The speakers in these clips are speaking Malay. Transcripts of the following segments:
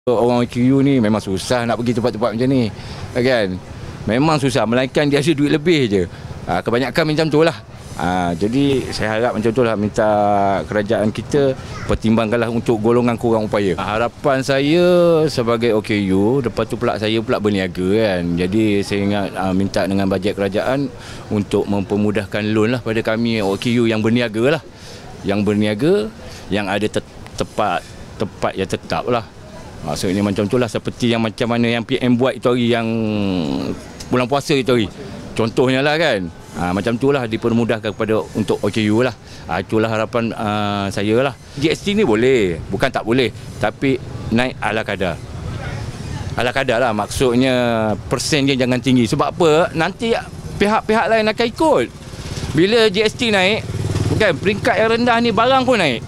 Orang OKU ni memang susah nak pergi tempat-tempat macam ni, kan? Memang susah, melainkan dia ada duit lebih je. Kebanyakan macam tu lah. Jadi saya harap macam tu lah, minta kerajaan kita pertimbangkanlah untuk golongan kurang upaya. Harapan saya sebagai OKU, lepas tu pula saya pula berniaga kan. Jadi saya ingat minta dengan bajet kerajaan untuk mempermudahkan loan lah pada kami OKU yang berniaga lah. Yang berniaga, yang ada tempat yang tetap lah. Maksudnya macam tu lah, seperti yang macam mana yang PM buat itu hari, yang bulan puasa itu hari. Contohnya lah kan. Macam tu lah dipermudahkan kepada untuk OKU lah. Itulah harapan saya lah. GST ni boleh, bukan tak boleh, tapi naik ala kadar. Ala kadar lah, maksudnya persen dia jangan tinggi. Sebab apa? Nanti pihak-pihak lain akan ikut. Bila GST naik, kan, peringkat yang rendah ni barang pun naik.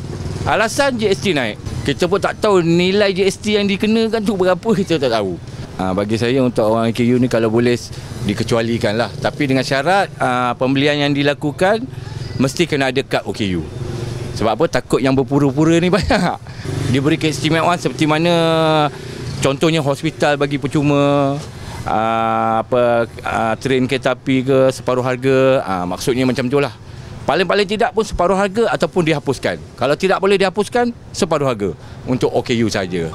Alasan GST naik. Kita pun tak tahu nilai GST yang dikenakan tu berapa, kita tak tahu. Bagi saya untuk orang OKU ni kalau boleh dikecualikan lah. Tapi dengan syarat pembelian yang dilakukan mesti kena ada kad OKU. Sebab apa? Takut yang berpura-pura ni banyak. Diberi keistimewaan seperti mana contohnya hospital bagi percuma, train kereta api ke separuh harga. Maksudnya macam tu lah. Paling-paling tidak pun separuh harga ataupun dihapuskan. Kalau tidak boleh dihapuskan, separuh harga untuk OKU saja.